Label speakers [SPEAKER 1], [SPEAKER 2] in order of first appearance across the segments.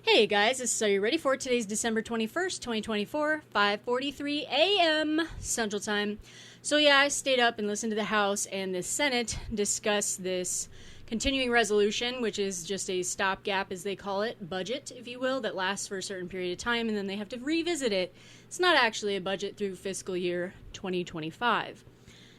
[SPEAKER 1] Hey guys, so you ready for today's December 21st, 2024, 5:43 a.m. Central Time. So yeah, I stayed up and listened to the House and the Senate discuss this continuing resolution, which is just a stopgap, as they call it, budget, if you will, that lasts for a certain period of time, and then they have to revisit it. It's not actually a budget through fiscal year 2025.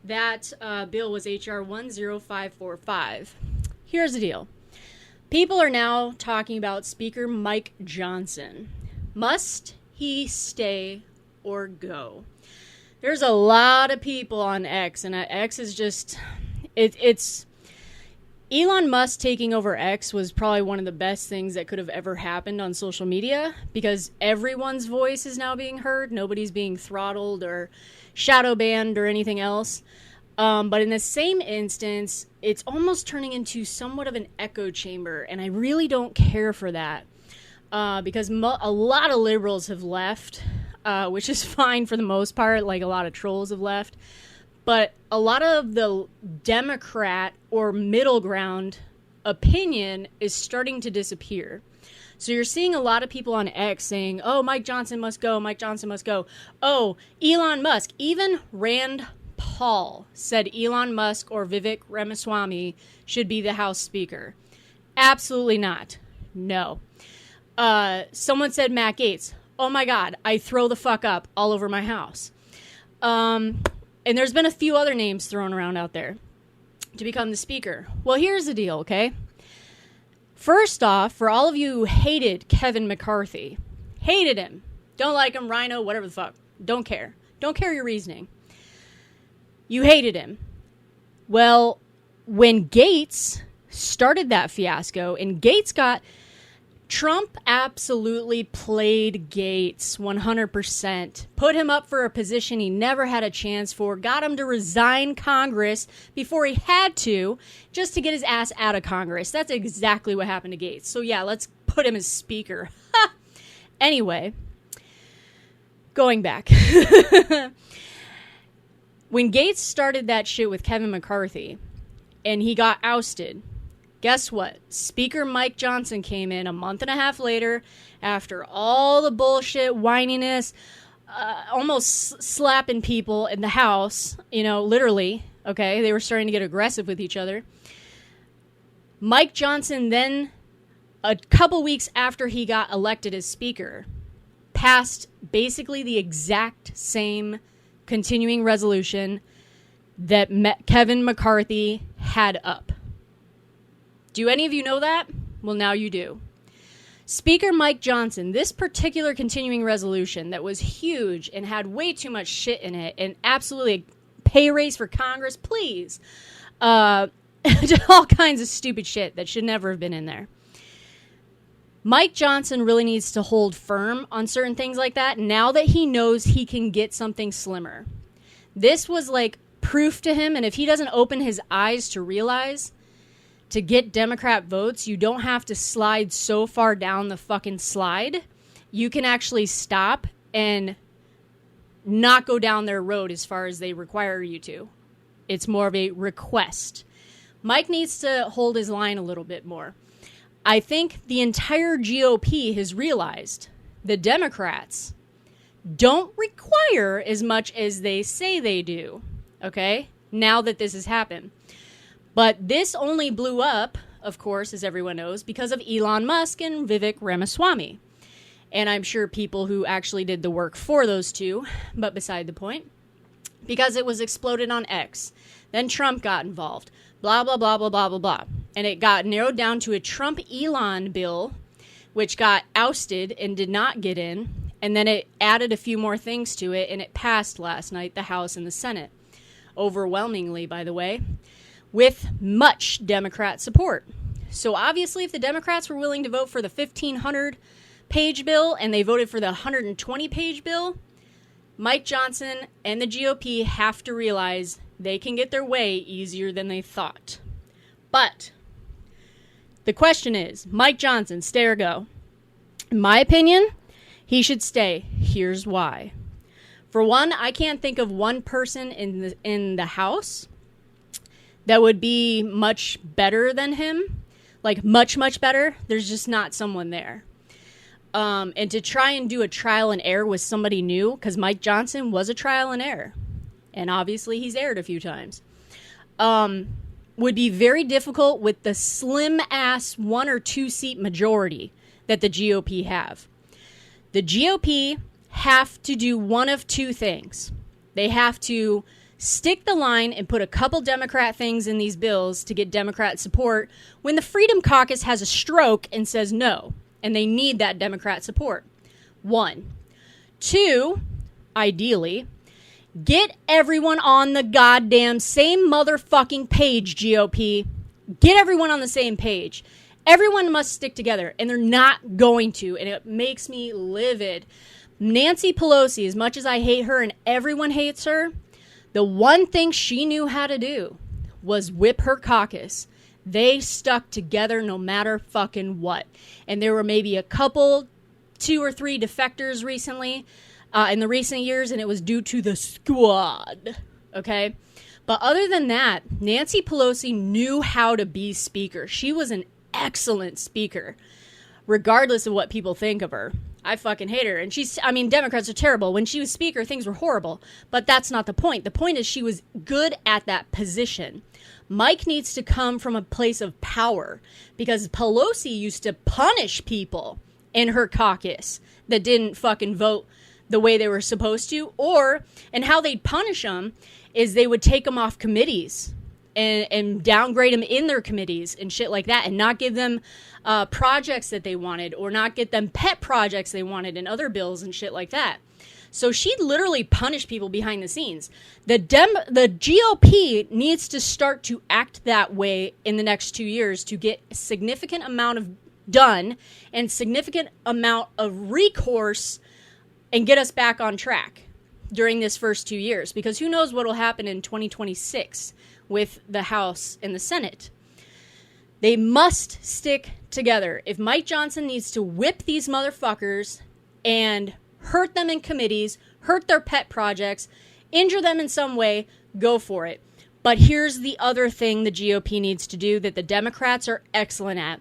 [SPEAKER 1] That bill was H.R. 10545. Here's the deal. People are now talking about Speaker Mike Johnson. Must he stay or go? There's a lot of people on X, and X is just... It's... Elon Musk taking over X was probably one of the best things that could have ever happened on social media, because everyone's voice is now being heard. Nobody's being throttled or shadow banned or anything else. But in the same instance, it's almost turning into somewhat of an echo chamber, and I really don't care for that, because a lot of liberals have left, which is fine for the most part, like a lot of trolls have left, but a lot of the Democrat or middle ground opinion is starting to disappear. So you're seeing a lot of people on X saying, oh, Mike Johnson must go, Mike Johnson must go. Oh, Elon Musk, even Rand Paul said Elon Musk or Vivek Ramaswamy should be the House Speaker. Absolutely not. No. Someone said Matt Gaetz. Oh my God, I throw the fuck up all over my house. And there's been a few other names thrown around out there to become the Speaker. Well, here's the deal, okay? First off, for all of you who hated Kevin McCarthy, hated him, don't like him, Rhino, whatever the fuck, don't care. Don't care your reasoning. You hated him. Well, when Gaetz started that fiasco, and Trump absolutely played Gaetz 100%, put him up for a position he never had a chance for, got him to resign Congress before he had to, just to get his ass out of Congress. That's exactly what happened to Gaetz. So yeah, let's put him as Speaker. Anyway, going back. When Gaetz started that shit with Kevin McCarthy and he got ousted, guess what? Speaker Mike Johnson came in a month and a half later after all the bullshit, whininess, almost slapping people in the House, literally, okay? They were starting to get aggressive with each other. Mike Johnson then, a couple weeks after he got elected as Speaker, passed basically the exact same continuing resolution that Kevin McCarthy had up. Do any of you know that? Well, now you do. Speaker Mike Johnson, this particular continuing resolution that was huge and had way too much shit in it and absolutely a pay raise for Congress, please. All kinds of stupid shit that should never have been in there. Mike Johnson really needs to hold firm on certain things like that now that he knows he can get something slimmer. This was like proof to him, and if he doesn't open his eyes to realize to get Democrat votes, you don't have to slide so far down the fucking slide. You can actually stop and not go down their road as far as they require you to. It's more of a request. Mike needs to hold his line a little bit more. I think the entire GOP has realized the Democrats don't require as much as they say they do, okay, now that this has happened. But this only blew up, of course, as everyone knows, because of Elon Musk and Vivek Ramaswamy. And I'm sure people who actually did the work for those two, but beside the point, because it was exploded on X. Then Trump got involved. Blah, blah, blah, blah, blah, blah, blah. And it got narrowed down to a Trump-Elon bill, which got ousted and did not get in. And then it added a few more things to it, and it passed last night, the House and the Senate. Overwhelmingly, by the way, with much Democrat support. So obviously, if the Democrats were willing to vote for the 1,500-page bill and they voted for the 120-page bill, Mike Johnson and the GOP have to realize they can get their way easier than they thought. But the question is, Mike Johnson, stay or go? In my opinion, he should stay. Here's why. For one, I can't think of one person in the House that would be much better than him. Like, much, much better. There's just not someone there. And to try and do a trial and error with somebody new, because Mike Johnson was a trial and error, and obviously he's erred a few times, would be very difficult with the slim-ass 1 or 2 seat majority that the GOP have. The GOP have to do one of 2 things. They have to stick the line and put a couple Democrat things in these bills to get Democrat support when the Freedom Caucus has a stroke and says no, and they need that Democrat support. 1. 2, ideally, get everyone on the goddamn same motherfucking page, GOP. Get everyone on the same page. Everyone must stick together, and they're not going to, and it makes me livid. Nancy Pelosi, as much as I hate her and everyone hates her, the one thing she knew how to do was whip her caucus. They stuck together no matter fucking what. And there were maybe a couple, 2 or 3 defectors recently, in the recent years, and it was due to the squad, okay? But other than that, Nancy Pelosi knew how to be speaker. She was an excellent speaker, regardless of what people think of her. I fucking hate her. And Democrats are terrible. When she was speaker, things were horrible. But that's not the point. The point is she was good at that position. Mike needs to come from a place of power, because Pelosi used to punish people in her caucus that didn't fucking vote the way they were supposed to, and how they'd punish them is they would take them off committees and downgrade them in their committees and shit like that, and not give them projects that they wanted, or not get them pet projects they wanted in other bills and shit like that. So she'd literally punish people behind the scenes. The GOP needs to start to act that way in the next 2 years to get a significant amount of done and significant amount of recourse and get us back on track during this first 2 years, because who knows what will happen in 2026 with the House and the Senate. They must stick together. If Mike Johnson needs to whip these motherfuckers and hurt them in committees, hurt their pet projects, injure them in some way, go for it. But here's the other thing the GOP needs to do that the Democrats are excellent at.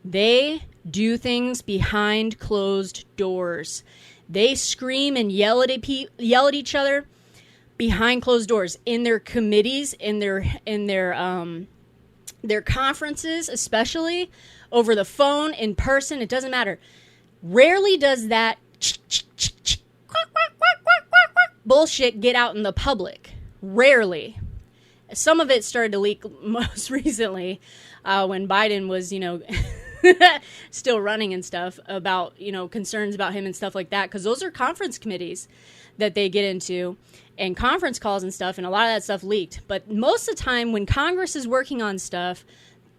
[SPEAKER 1] They do things behind closed doors. They scream and yell at each other behind closed doors in their committees, in their conferences, especially over the phone, in person. It doesn't matter. Rarely does that bullshit get out in the public. Rarely. Some of it started to leak most recently when Biden was, still running and stuff, about, concerns about him and stuff like that. Because those are conference committees that they get into and conference calls and stuff. And a lot of that stuff leaked. But most of the time when Congress is working on stuff,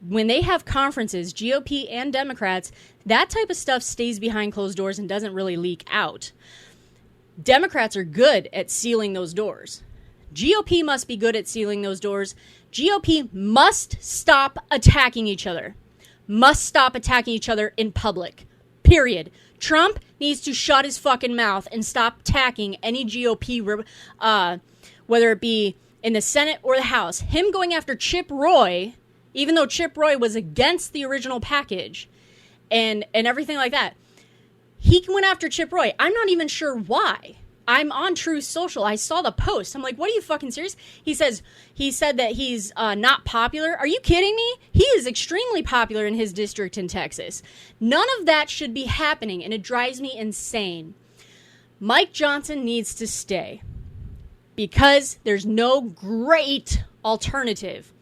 [SPEAKER 1] when they have conferences, GOP and Democrats, that type of stuff stays behind closed doors and doesn't really leak out. Democrats are good at sealing those doors. GOP must be good at sealing those doors. GOP must stop attacking each other. Must stop attacking each other in public. Period. Trump needs to shut his fucking mouth and stop attacking any GOP, whether it be in the Senate or the House. Him going after Chip Roy, even though Chip Roy was against the original package and everything like that. He went after Chip Roy. I'm not even sure why. I'm on Truth Social. I saw the post. I'm like, what, are you fucking serious? He said that he's not popular. Are you kidding me? He is extremely popular in his district in Texas. None of that should be happening, and it drives me insane. Mike Johnson needs to stay because there's no great alternative.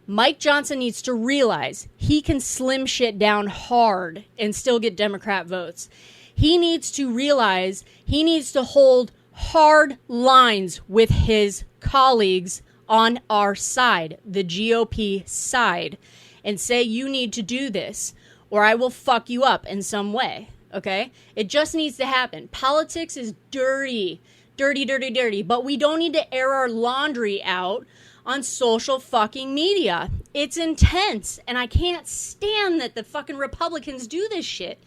[SPEAKER 1] Mike Johnson needs to realize he can slim shit down hard and still get Democrat votes. He needs to realize he needs to hold hard lines with his colleagues on our side, the GOP side, and say, you need to do this or I will fuck you up in some way, okay? It just needs to happen. Politics is dirty, dirty, dirty, dirty, but we don't need to air our laundry out on social fucking media. It's intense, and I can't stand that the fucking Republicans do this shit.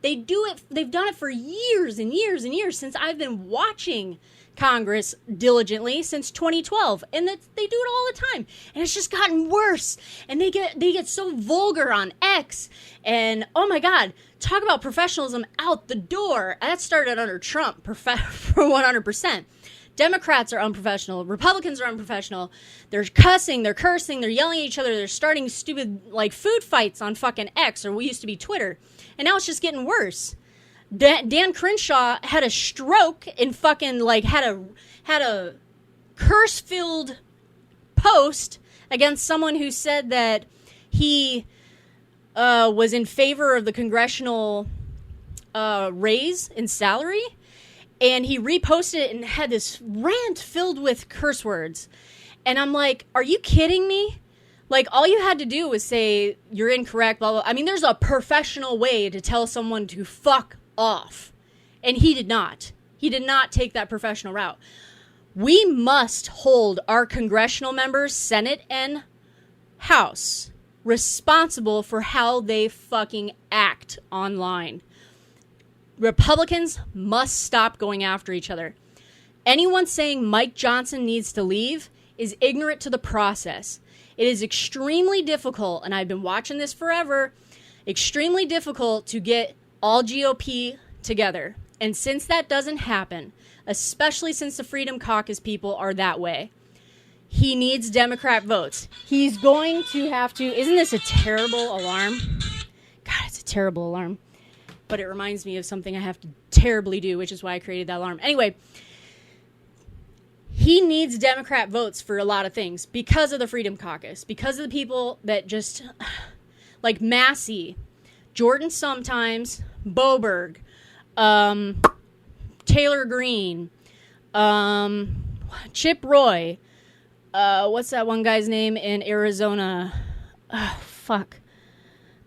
[SPEAKER 1] They do it. They've done it for years and years and years since I've been watching Congress diligently since 2012, and that they do it all the time, and it's just gotten worse. And they get so vulgar on X, and oh my God, talk about professionalism out the door. That started under Trump, for 100%. Democrats are unprofessional. Republicans are unprofessional. They're cussing, they're cursing, they're yelling at each other. They're starting stupid, like, food fights on fucking X, or what used to be Twitter. And now it's just getting worse. Dan Crenshaw had a stroke and fucking, like, had a curse-filled post against someone who said that he was in favor of the congressional raise in salary. And he reposted it and had this rant filled with curse words. And I'm like, are you kidding me? Like, all you had to do was say, you're incorrect, blah, blah. I mean, there's a professional way to tell someone to fuck off. And he did not. He did not take that professional route. We must hold our congressional members, Senate and House, responsible for how they fucking act online. Republicans must stop going after each other. Anyone saying Mike Johnson needs to leave is ignorant to the process. It is extremely difficult, and I've been watching this forever, extremely difficult to get all GOP together. And since that doesn't happen, especially since the Freedom Caucus people are that way, he needs Democrat votes. He's going to have to... Isn't this a terrible alarm? God, it's a terrible alarm. But it reminds me of something I have to terribly do, which is why I created that alarm. Anyway, he needs Democrat votes for a lot of things because of the Freedom Caucus, because of the people that just, like Massey, Jordan sometimes, Boberg, Taylor Greene, Chip Roy, what's that one guy's name in Arizona?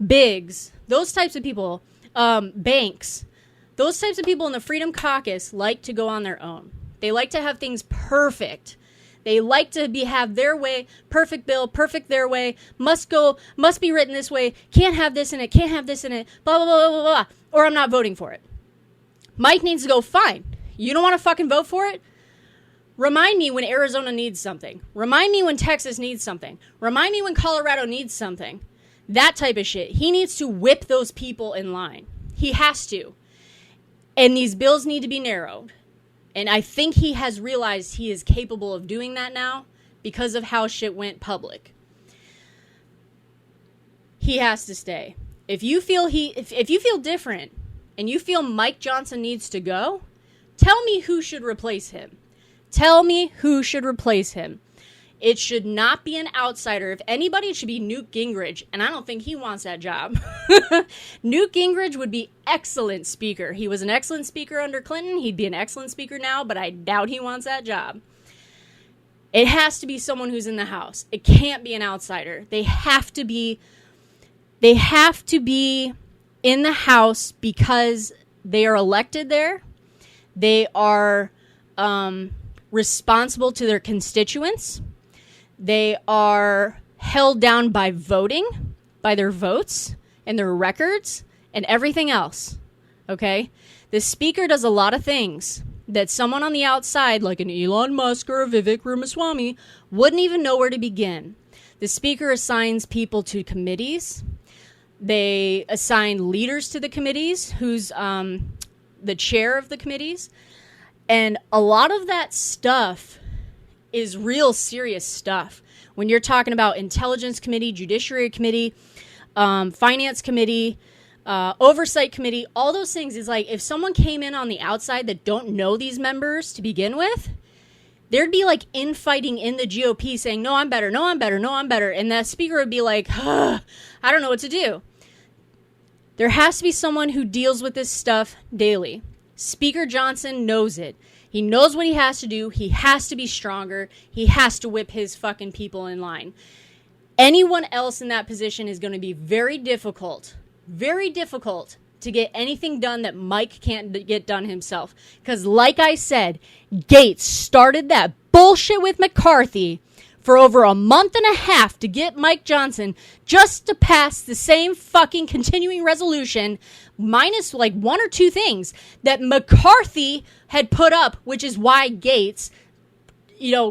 [SPEAKER 1] Biggs. Those types of people. Banks. Those types of people in the Freedom Caucus like to go on their own. They like to have things perfect. They like to have their way, perfect bill, perfect their way, must be written this way, can't have this in it, can't have this in it, blah, blah, blah, blah, blah, or I'm not voting for it. Mike needs to go, fine. You don't want to fucking vote for it? Remind me when Arizona needs something. Remind me when Texas needs something. Remind me when Colorado needs something. That type of shit. He needs to whip those people in line. He has to. And these bills need to be narrowed. And I think he has realized he is capable of doing that now because of how shit went public. He has to stay. If you feel if you feel different and you feel Mike Johnson needs to go, tell me who should replace him. Tell me who should replace him. It should not be an outsider. If anybody, it should be Newt Gingrich. And I don't think he wants that job. Newt Gingrich would be excellent speaker. He was an excellent speaker under Clinton. He'd be an excellent speaker now, but I doubt he wants that job. It has to be someone who's in the House. It can't be an outsider. They have to be in the House because they are elected there. They are responsible to their constituents. They are held down by voting, by their votes and their records and everything else, okay? The speaker does a lot of things that someone on the outside, like an Elon Musk or a Vivek Ramaswamy, wouldn't even know where to begin. The speaker assigns people to committees. They assign leaders to the committees, who's the chair of the committees. And a lot of that stuff is real serious stuff. When you're talking about Intelligence Committee, Judiciary Committee, Finance Committee, Oversight Committee, all those things is like if someone came in on the outside that don't know these members to begin with, there'd be like infighting in the GOP saying, no, I'm better, no, I'm better, no, I'm better. And the speaker would be like, I don't know what to do. There has to be someone who deals with this stuff daily. Speaker Johnson knows it. He knows what he has to do. He has to be stronger. He has to whip his fucking people in line. Anyone else in that position is going to be very difficult to get anything done that Mike can't get done himself. Because like I said, Gates started that bullshit with McCarthy for over a month and a half to get Mike Johnson just to pass the same fucking continuing resolution, minus like one or two things that McCarthy had put up, which is why Gates,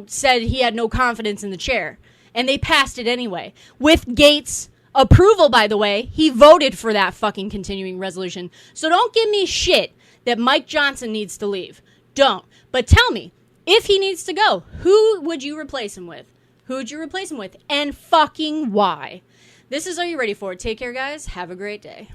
[SPEAKER 1] said he had no confidence in the chair. And they passed it anyway. With Gates' approval, by the way, he voted for that fucking continuing resolution. So don't give me shit that Mike Johnson needs to leave. Don't. But tell me, if he needs to go, who would you replace him with? Who would you replace him with? And fucking why? This is Are You Ready For It? Take care, guys. Have a great day.